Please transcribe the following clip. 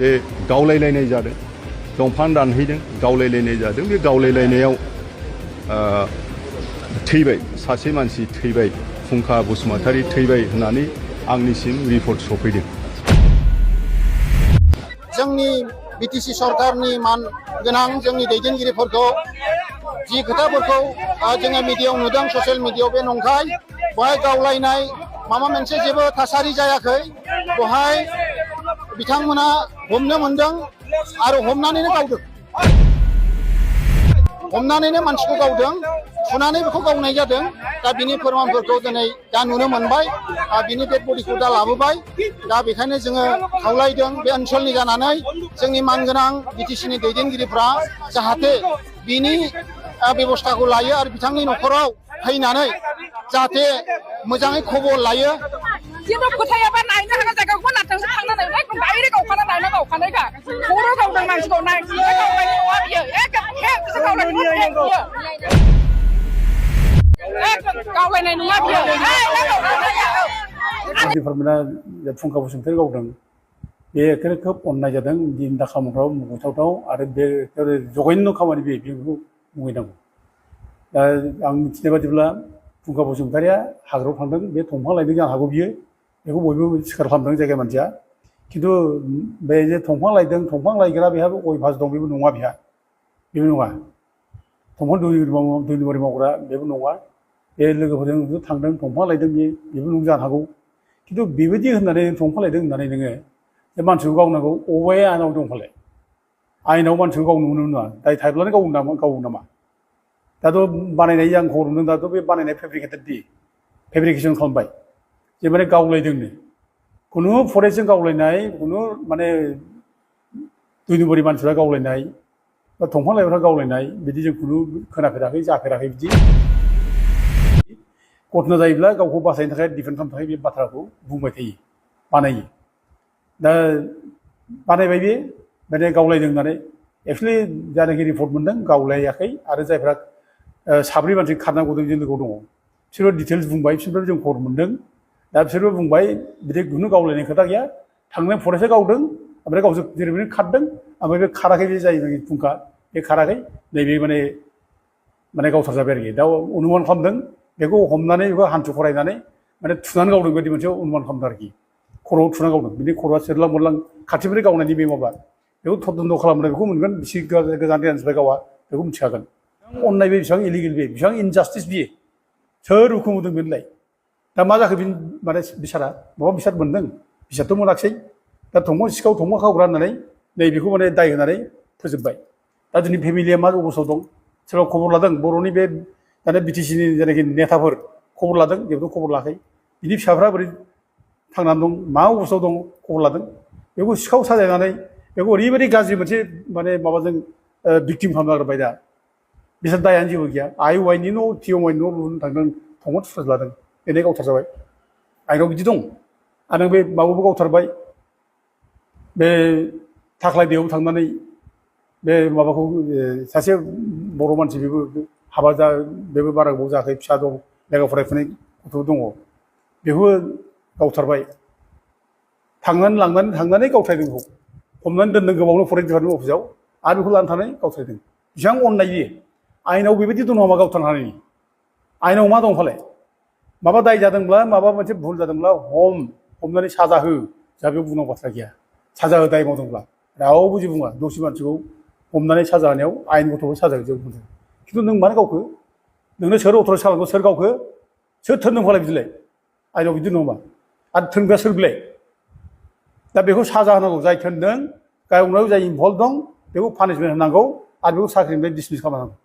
जे गावलायलायनाय जादों दंफां दानहैदों गावलायलायनाय जादों बे गावलायलायनायाव थैबाय सासे मानसि थैबाय फुंखा बसुमतारी थैबाय होननानै आंनिसिम रिपर्ट सफैदों। जोंनि बिटिसि सरकारनि मान गोनां जोंनि दैदेनगिरिफोरखौ जि खोथाफोरखौ जोङो मिडियायाव नुदों ससियेल मिडियायाव बे नंखाय बेवहाय गावलायनाय माबा मोनसे जेबो थासारि जायाखै बेवहाय बिथांमोना हमनो मोनदों आरो हमनानैनो गावदों हमनानैनो मानसिखौ गावदों सुनानै बेखौ गावनाय जादों दा बिनि फोरमानफोरखौ दिनै दा नुनो मोनबाय बिनि डेड बडिखौ दा लाबोबाय दा बेखायनो जोङो खावलायदों बे ओनसोलनि जानानै जोंनि मानगोनां बिटिसिनि दैदेनगिरिफ्रा जाहाथे बिनि बेबस्थाखौ लायो आरो बिथांनि न'खराव फैनानै जाहाथे मोजाङै खबर लायो। जेबो फोथायाबा नायनो हाग्रा जायगाखौ नाथांसो थांनानै एकदम डाइरेक्ट गावखाना नायना गावखानायखा खर' गावदों मानसिखौ गावनाय नङा बियो एकदम गावलायनाय नङा बियो डिपार्टमेन्टआ फुंखा बसुमतारी गावदों बे एखेबारे खोब अननाय जादों दिन दाखामोनफ्राव मुगैथावथाव आरो बे जघन्य खामानि बेखौ मुगैनांगौ। दा आं मिथिनाय बादिब्ला फुंखा बसुमतारीया हाग्रायाव थांदों बे दंफां लायदों जानो हागौ बियो बेखौ बयबो सिखार खालामदों जायगा मानसिया खिन्थु बे जे दंफां लायदों दंफां लायग्रा बेहाबो गय भाज दं बेबो नङा बेहा बेबो नङा दंफां दुइनिबारि मावग्रा बेबो नङा बे लोगोफोरजों थांदों दंफां लायदों बेबो नंगौ जानो हागौ खिन्थु बेबायदि होननानै दंफां लायदों होननानै नोङो बे मानसिखौ गावनांगौ अबे आयेनाव दं फालाय आयेनाव मानसिखौ गावनो मोनो नङा दाय थायोब्लानो गावो नामा दाथ' बानायनाय आं खबर मोनदों दाथ' बे बानायनाय फेब्रिकेसन खालामबाय जे माने गावलायदोंनो खुनु फरेस्टजों गावलायनाय खुनु माने दुइ नम्बरनि मानसिफ्रा गावलायनाय बा दंफां लाइफांफ्रा गावलायनाय बिदि जों खुनु खोनाफेराखै जाफेराखै बिदि घटना जायोब्ला गावखौ बासायनो थाखाय डिफेन्ड खालामनो थाखाय बे बाथ्राखौ बुंबाय थायो बानायो दा बानायबाय बे माने गावलायदों होननानै एक्सुवेलि जायनाखि रिपर्ट मोनदों गावलायाखै आरो जायफ्रा साब्रै मानसि खारनांगौ जों लोगोआव दङ बिसोरबो डिटेल्स बुंबाय बिसोरबो जों खबर मोनदों दा बिसोरबो बुंबाय बिदि खुनु गावलायनाय खोथा गैया थांनाय फरेस्टआ गावदों ओमफ्राय गावसोर जेरैबायदि खारदों ओमफ्राय बे खाराखै बे जायो फुंखा बे खाराखै नैबे माने गावथार जाबाय आरोखि दा अनुमान खालामदों बेखौ हमनानै बेखौ हान्थु फरायनानै माने थुनानै गावदों बायदि मोनसे अनुमान खालामदों आरोखि खर'आव थुनानै गावदों बिनि खर'आ सेरलां मोरलां खाथिनिफ्राय गावनायनि बे माबा बेखौ थदन्त खालामनाय बेखौ मोनगोन बिसि गोजान गोजाननिफ्राय गावा बेखौ मिथिखागोन अननाय बे बेसेबां इलिगेल बे बेसेबां इनजास्टिस बियो सोर हुखुम होदों बेनोलाय दा मा जाखो बिनि माने बिसारा माबा बिसार मोनदों बिसारथ' मोनाखिसै दा दंफां सिखाव दंफां खावग्रा होननानै नैबेखौ माने दाय होनानै फोजोबबाय दा दिनै फेमिलिया मा अबस्थायाव दं सोरबा खबर लादों बर'नि बे दानि बिटिसिनि जायनाखि नेताफोर खबर लादों बेबोथ' खबर लायाखै बिनि फिसाफ्रा बोरै थांनानै दं मा अबस्थायाव दं खबर लादों बेखौ सिखाव साजायनानै बेखौ ओरैबायदि गाज्रि मोनसे माने माबाजों भिक्टिम खालामनो नागिरबाय दा बिसोर दायानो जेबो गैया आइ वाइनि न' टि अ वाइनि न' लुनो थांदों दंफां थुख्रा लादों बेनो गावथार जाबाय आइनाव बिदि दं आरो बे माबाबो गावथारबाय बे थाख्लाय दैयाव थांनानै बे माबाखौ सासे बर' मानसि बेबो हाबा बेबो बारा गोबाव जायाखै फिसा दं लेखा फरायफुनाय गथ' दङ बेखौबो गावथारबाय थांनानै गावथारदों बेखौ हमनानै दोनदों गोबावनो फरेस्ट डिपार्टमेन्ट अफिसाव आरो बेखौ लानानै थांनानै गावथारदों बेसेबां अननाय बियो आयेनाव बेबायदि दं नामा गावथारनो हानायनि आयेनाव मा दं फालाय माबा दाय जादोंब्ला माबा मोनसे भुल जादोंब्ला हमनानै साजा हो जा बेयाव बुंनांगौ बाथ्रा गैया साजा हो दाय मावदोंब्ला रावबो जेबो बुङा दसे मानसिखौ हमनानै साजा होनायाव आयेन गथ'खौ साजा होजोबो बुंदों खिन्थु नों मानो गावखो नोंनो सोर अथ'राइज खालामखो सोर गावखो सोर थोनदों फालाय बिदिलाय आयेनाव बिदि नङा आरो थोनग्रा सोर बिलाय दा बेखौ साजा होनांगौ जाय थोनदों गावनाव जाय इनभल्भ दं बेखौ पानिशमेन्ट होनांगौ आरो बेखौ साख्रिनिफ्राय डिसमिस खालामनांगौ